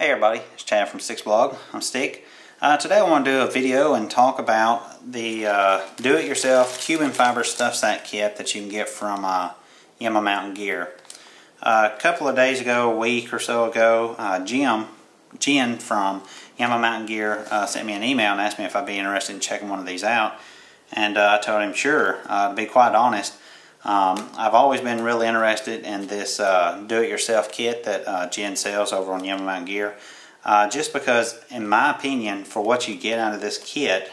Hey everybody, it's Chad from Stick's Blog. I'm Stick. Today I want to do a video and talk about the do-it-yourself Cuban fiber stuff sack kit that you can get from Yama Mountain Gear. A couple of days ago, a week or so ago, Jen from Yama Mountain Gear sent me an email and asked me if I'd be interested in checking one of these out. And I told him sure. To be quite honest, I've always been really interested in this do-it-yourself kit that Jen sells over on Yama Mountain Gear. Just because, in my opinion, for what you get out of this kit,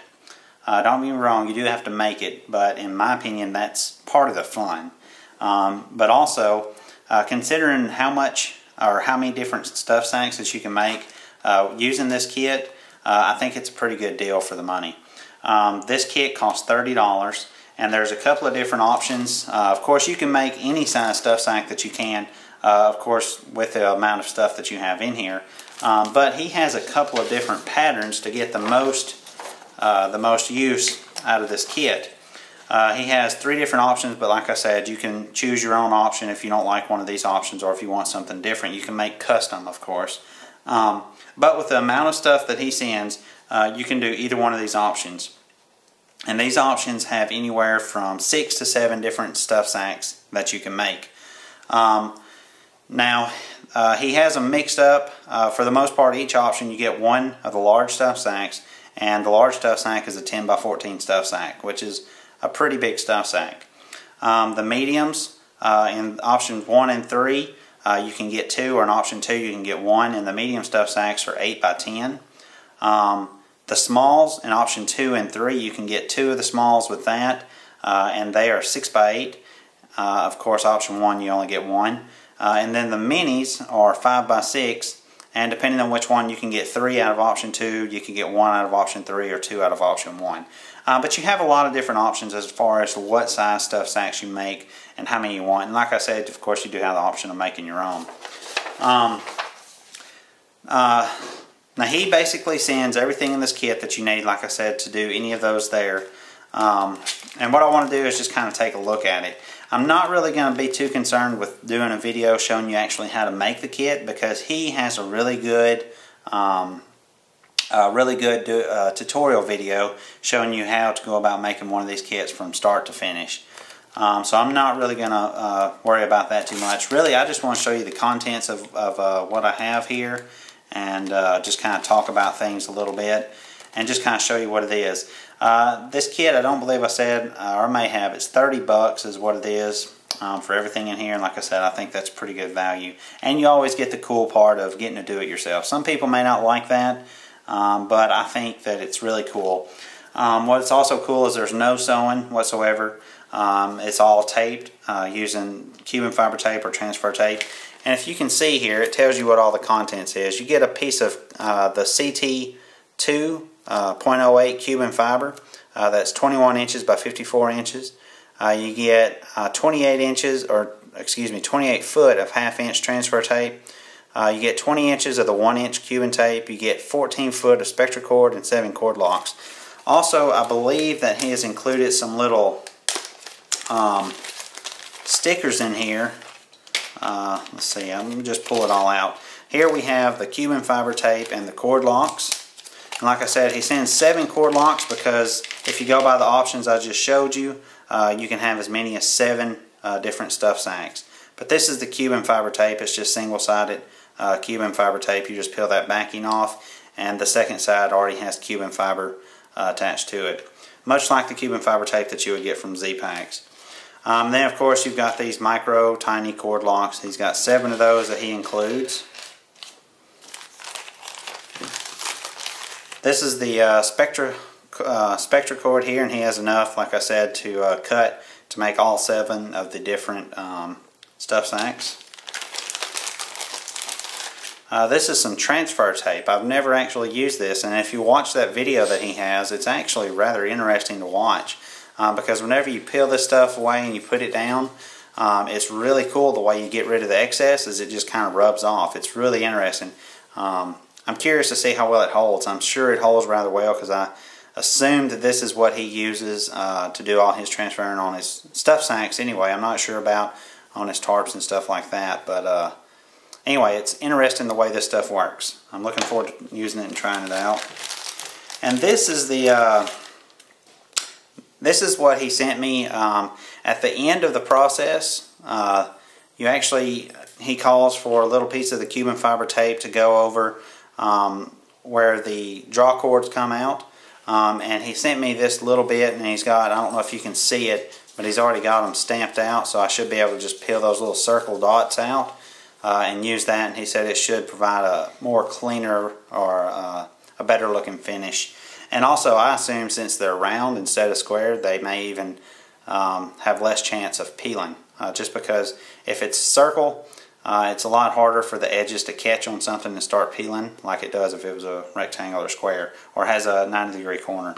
don't get me wrong, you do have to make it, but in my opinion, that's part of the fun. But also, considering how much or how many different stuff sacks that you can make using this kit, I think it's a pretty good deal for the money. This kit costs $30. And there's a couple of different options. Of course, you can make any size stuff sack that you can, of course, with the amount of stuff that you have in here. But he has a couple of different patterns to get the most use out of this kit. He has 3 different options, but like I said, you can choose your own option if you don't like one of these options, or if you want something different. You can make custom, of course. But with the amount of stuff that he sends, you can do either one of these options. And these options have anywhere from 6 to 7 different stuff sacks that you can make. Now, he has them mixed up. For the most part, each option you get one of the large stuff sacks, and the large stuff sack is a 10 by 14 stuff sack, which is a pretty big stuff sack. The mediums, in options 1 and 3, you can get 2, or in option 2 you can get 1, and the medium stuff sacks are 8 by 10. The smalls in option 2 and 3, you can get 2 of the smalls with that, and they are 6 by 8. Of course, option 1 you only get 1. And then the minis are 5 by 6, and depending on which one, you can get 3 out of option 2, you can get 1 out of option 3, or 2 out of option 1. But you have a lot of different options as far as what size stuff sacks you make and how many you want. And like I said, of course, you do have the option of making your own. Now he basically sends everything in this kit that you need, like I said, to do any of those there. And what I want to do is just kind of take a look at it. I'm not really going to be too concerned with doing a video showing you actually how to make the kit, because he has a really good tutorial video showing you how to go about making one of these kits from start to finish. So I'm not really going to worry about that too much. Really, I just want to show you the contents of what I have here, and just kind of talk about things a little bit and just kind of show you what it is. This kit, I don't believe I said, or I may have, it's 30 bucks is what it is for everything in here. And like I said, I think that's pretty good value. And you always get the cool part of getting to do it yourself. Some people may not like that, but I think that it's really cool. What's also cool is there's no sewing whatsoever. It's all taped using Cuban fiber tape or transfer tape. And if you can see here, it tells you what all the contents is. You get a piece of the CT2.08 Cuban fiber. That's 21 inches by 54 inches. You get 28 inches, or excuse me, 28 foot of half-inch transfer tape. You get 20 inches of the 1-inch Cuban tape. You get 14 foot of spectra cord and 7 cord locks. Also, I believe that he has included some little stickers in here. Let's see, I'm going to just pull it all out. Here we have the Cuban fiber tape and the cord locks. And like I said, he sends 7 cord locks, because if you go by the options I just showed you, you can have as many as 7 different stuff sacks. But this is the Cuban fiber tape. It's just single-sided Cuban fiber tape. You just peel that backing off, and the second side already has Cuban fiber attached to it. Much like the Cuban fiber tape that you would get from Z-Packs. Then of course you've got these micro tiny cord locks. He's got 7 of those that he includes. This is the spectra cord here, and he has enough, like I said, to cut to make all 7 of the different stuff sacks. This is some transfer tape. I've never actually used this, and if you watch that video that he has, it's actually rather interesting to watch. Because whenever you peel this stuff away and you put it down, it's really cool the way you get rid of the excess, is it just kind of rubs off. It's really interesting. I'm curious to see how well it holds. I'm sure it holds rather well, because I assume that this is what he uses to do all his transferring on his stuff sacks anyway. I'm not sure about on his tarps and stuff like that, but Anyway, it's interesting the way this stuff works. I'm looking forward to using it and trying it out. And this is the this is what he sent me. At the end of the process, he calls for a little piece of the Cuben fiber tape to go over where the draw cords come out. And he sent me this little bit, and he's got, I don't know if you can see it, but he's already got them stamped out, so I should be able to just peel those little circle dots out and use that. And he said it should provide a more cleaner or a better looking finish. And also, I assume since they're round instead of square, they may even have less chance of peeling. Just because if it's circle, it's a lot harder for the edges to catch on something and start peeling like it does if it was a rectangle or square or has a 90-degree corner.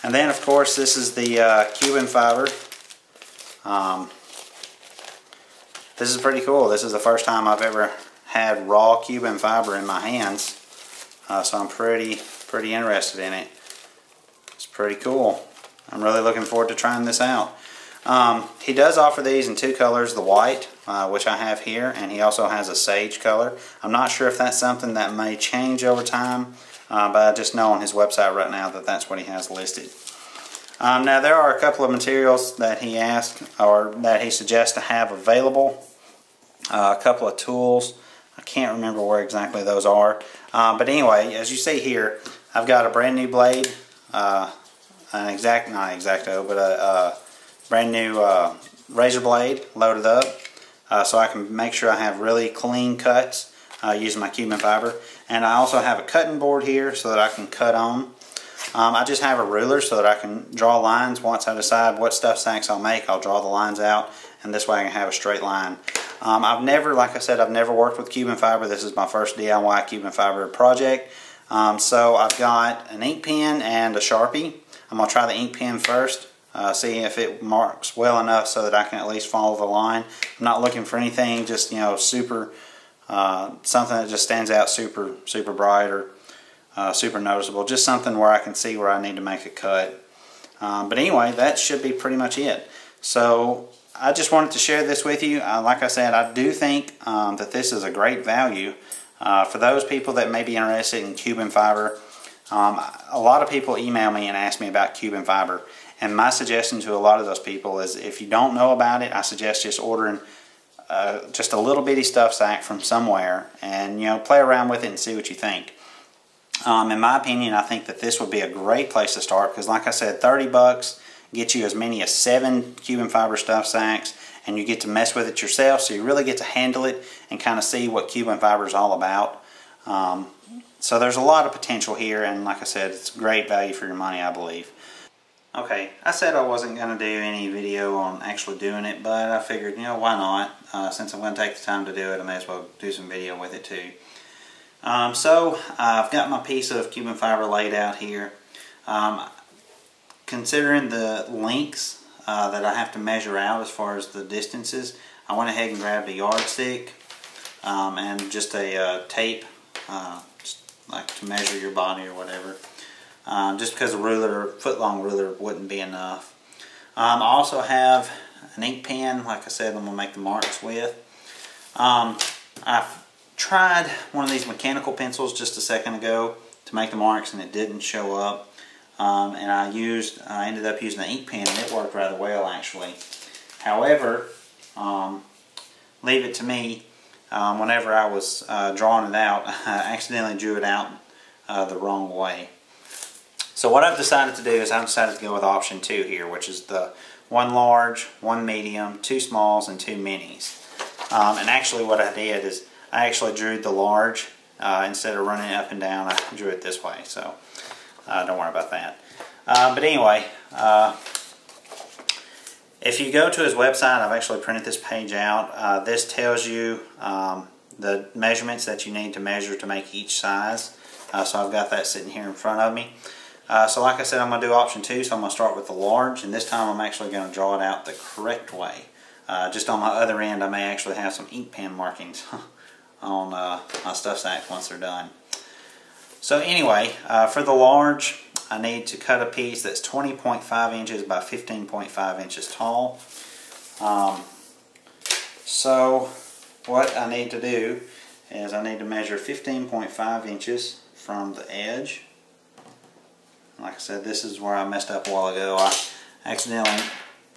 And then, of course, this is the Cuben fiber. This is pretty cool. This is the first time I've ever had raw Cuben fiber in my hands, so I'm pretty interested in it. It's pretty cool. I'm really looking forward to trying this out. He does offer these in two colors, the white, which I have here, and he also has a sage color. I'm not sure if that's something that may change over time, but I just know on his website right now that that's what he has listed. Now there are a couple of materials that he asked, or that he suggests to have available. A couple of tools. I can't remember where exactly those are. But anyway, as you see here, I've got a brand new blade, not X-Acto, but a brand new razor blade loaded up, so I can make sure I have really clean cuts using my Cuben fiber. And I also have a cutting board here so that I can cut on. I just have a ruler so that I can draw lines. Once I decide what stuff sacks I'll make, I'll draw the lines out, and this way I can have a straight line. I've never, like I said, I've never worked with Cuben fiber. This is my first DIY Cuben fiber project. So I've got an ink pen and a Sharpie. I'm going to try the ink pen first, see if it marks well enough so that I can at least follow the line. I'm not looking for anything just, super, something that just stands out super bright or super noticeable. Just something where I can see where I need to make a cut. But anyway, that should be pretty much it. So I just wanted to share this with you. Like I said, I do think that this is a great value for those people that may be interested in Cuben fiber. A lot of people email me and ask me about Cuben fiber, and my suggestion to a lot of those people is if you don't know about it, I suggest just ordering just a little bitty stuff sack from somewhere and play around with it and see what you think. In my opinion, I think that this would be a great place to start because, like I said, 30 bucks gets you as many as 7 Cuben fiber stuff sacks, and you get to mess with it yourself, so you really get to handle it and kind of see what Cuben fiber is all about. So there's a lot of potential here, and like I said, it's great value for your money, I believe. Okay, I said I wasn't going to do any video on actually doing it, but I figured, why not? Since I'm going to take the time to do it, I may as well do some video with it too. So I've got my piece of Cuben fiber laid out here. Considering the lengths that I have to measure out as far as the distances, I went ahead and grabbed a yardstick and just a tape, just like to measure your body or whatever. Just because a ruler, foot-long ruler, wouldn't be enough. I also have an ink pen, like I said, I'm going to make the marks with. I've tried one of these mechanical pencils just a second ago to make the marks, and it didn't show up. And I ended up using the ink pen, and it worked rather well actually. However, leave it to me, whenever I was drawing it out, I accidentally drew it out the wrong way. So what I've decided to do is I've decided to go with option 2 here, which is the 1 large, 1 medium, 2 smalls, and 2 minis. And actually what I did is I actually drew the large instead of running it up and down. I drew it this way, so don't worry about that. But anyway, if you go to his website, I've actually printed this page out. This tells you the measurements that you need to measure to make each size. So I've got that sitting here in front of me. So like I said, I'm going to do option 2, so I'm going to start with the large, and this time I'm actually going to draw it out the correct way. Just on my other end, I may actually have some ink pen markings on my stuff sack once they're done. So anyway, for the large, I need to cut a piece that's 20.5 inches by 15.5 inches tall. So what I need to do is I need to measure 15.5 inches from the edge. Like I said, this is where I messed up a while ago. I accidentally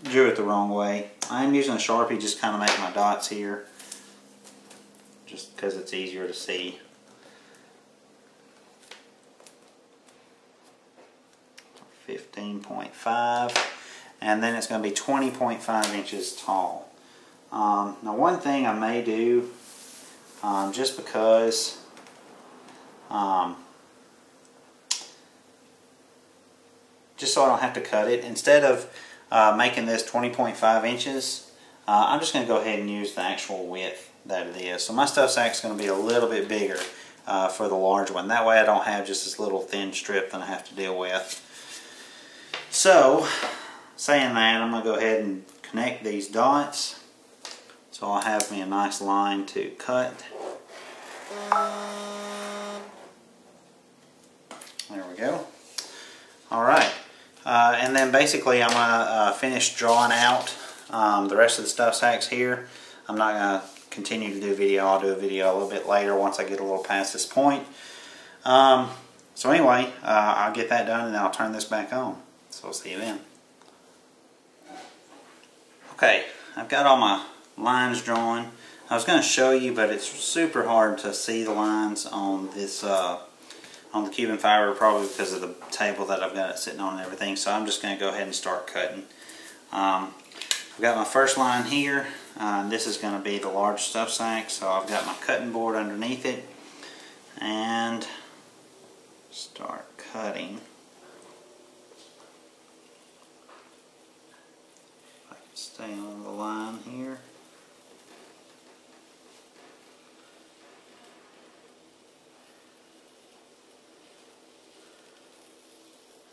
drew it the wrong way. I'm using a Sharpie just kind of make my dots here, just because it's easier to see. So 15.5, and then it's going to be 20.5 inches tall. Now one thing I may do, just because just so I don't have to cut it, instead of making this 20.5 inches, I'm just going to go ahead and use the actual width that it is. So my stuff sack is going to be a little bit bigger for the large one. That way I don't have just this little thin strip that I have to deal with. So, saying that, I'm going to go ahead and connect these dots. So I'll have me a nice line to cut. There we go. Alright. And then basically I'm going to finish drawing out the rest of the stuff sacks here. I'm not going to continue to do video. I'll do a video a little bit later once I get a little past this point. So anyway, I'll get that done and then I'll turn this back on. So I'll see you then. Okay, I've got all my lines drawn. I was going to show you, but it's super hard to see the lines on this on the Cuben fiber, probably because of the table that I've got it sitting on and everything. So I'm just going to go ahead and start cutting. I've got my first line here. This is going to be the large stuff sack, so I've got my cutting board underneath it and start cutting. If I can stay on the line here.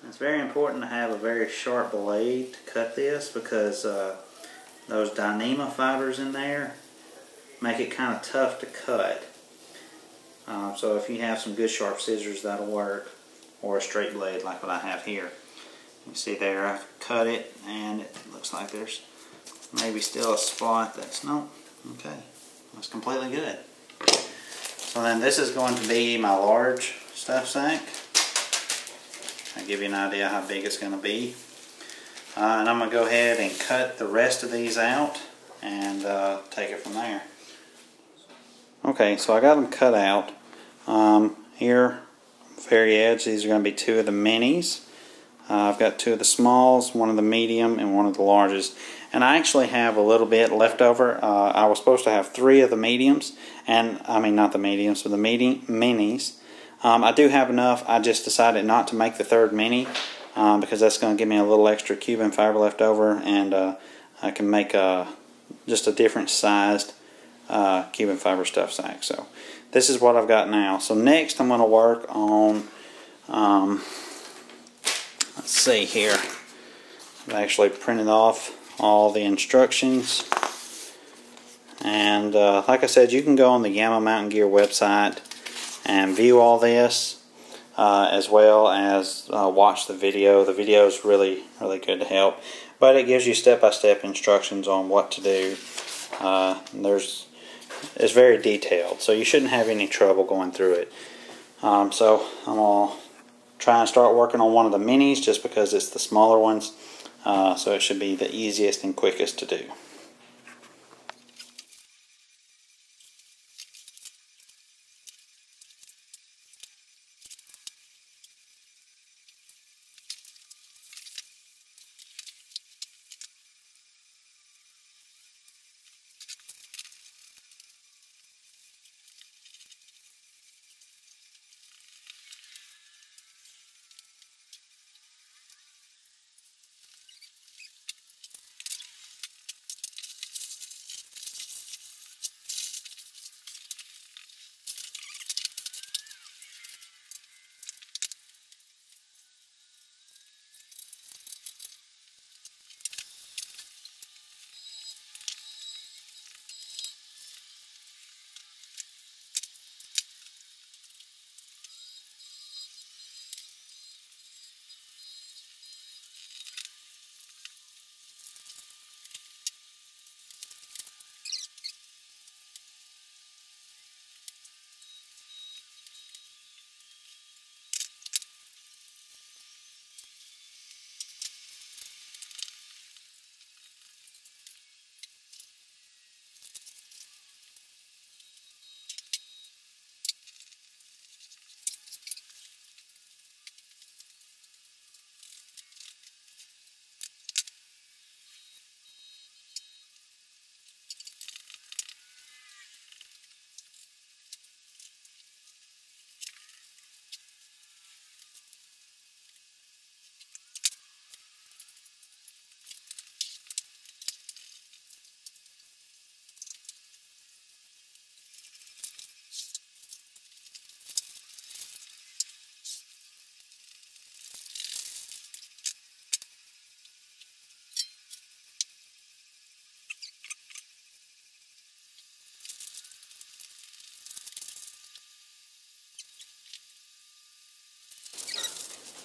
It's very important to have a very sharp blade to cut this, because those Dyneema fibers in there make it kind of tough to cut. So if you have some good sharp scissors, that'll work, or a straight blade like what I have here. You see there, I've cut it and it looks like there's maybe still a spot that's, no, okay, that's completely good. So then this is going to be my large stuff sack. I'll give you an idea how big it's going to be. And I'm going to go ahead and cut the rest of these out and take it from there. Okay, so I got them cut out. Here, very edge, these are going to be two of the minis. I've got two of the smalls, one of the medium, and one of the larges. And I actually have a little bit left over. I was supposed to have three of the mediums, and I mean not the mediums, but the minis. I do have enough. I just decided not to make the third mini because that's going to give me a little extra Cuben fiber left over, and I can make just a different sized Cuben fiber stuff sack. So this is what I've got now. So next I'm going to work on, let's see here, I've actually printed off all the instructions, and like I said, you can go on the Yama Mountain Gear website and view all this, as well as watch the video. The video is really good to help, but it gives you step-by-step instructions on what to do. It's very detailed, so you shouldn't have any trouble going through it. So I'm going to try and start working on one of the minis just because it's the smaller ones, so it should be the easiest and quickest to do.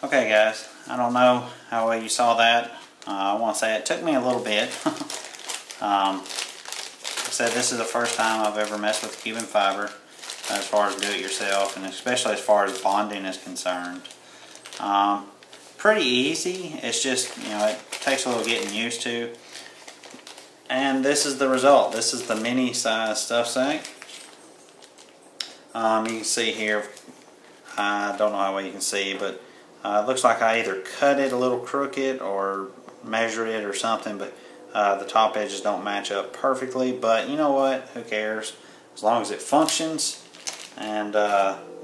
Okay guys, I don't know how well you saw that. I want to say it took me a little bit. Like I said, this is the first time I've ever messed with Cuben fiber as far as do-it-yourself, and especially as far as bonding is concerned. Pretty easy. It's just, you know, it takes a little getting used to. And this is the result. This is the mini size stuff sack. You can see here, I don't know how well you can see, but it looks like I either cut it a little crooked or measured it or something, but the top edges don't match up perfectly. But you know what? Who cares? As long as it functions, and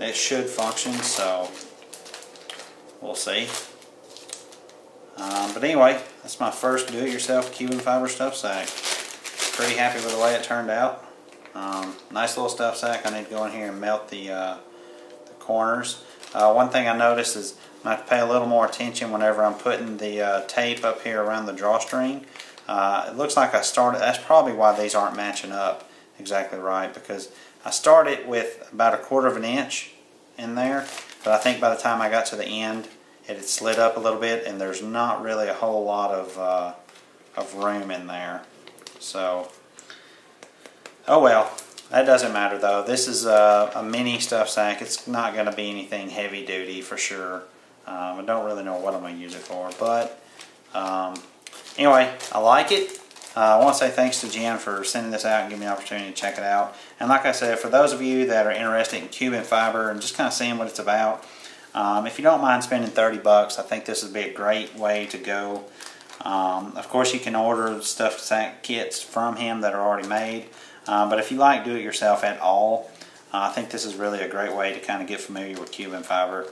it should function, so we'll see. But anyway, that's my first do-it-yourself Cuben fiber stuff sack. Pretty happy with the way it turned out. Nice little stuff sack. I need to go in here and melt the corners. One thing I noticed is I have to pay a little more attention whenever I'm putting the tape up here around the drawstring. It looks like I started, that's probably why these aren't matching up exactly right, because I started with about 1/4 of an inch in there, but I think by the time I got to the end it had slid up a little bit, and there's not really a whole lot of room in there. So, oh well. That doesn't matter though. This is a mini stuff sack. It's not going to be anything heavy duty for sure. I don't really know what I'm going to use it for, but anyway, I like it. I want to say thanks to Jen for sending this out and giving me the opportunity to check it out. And like I said, for those of you that are interested in Cuben fiber and just kind of seeing what it's about, if you don't mind spending 30 bucks, I think this would be a great way to go. Of course, you can order stuff sack kits from him that are already made. But if you like do-it-yourself at all, I think this is really a great way to kind of get familiar with Cuben fiber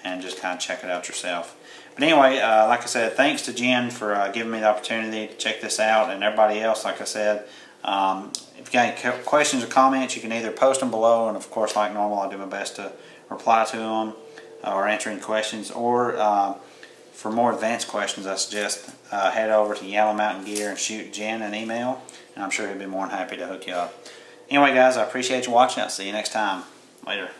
and just kind of check it out yourself. But anyway, like I said, thanks to Jen for giving me the opportunity to check this out, and everybody else, like I said. If you got any questions or comments, you can either post them below, and of course, like normal, I'll do my best to reply to them or answer any questions. Or for more advanced questions, I suggest head over to Yama Mountain Gear and shoot Jen an email, and I'm sure he'll be more than happy to hook you up. Anyway guys, I appreciate you watching. I'll see you next time. Later.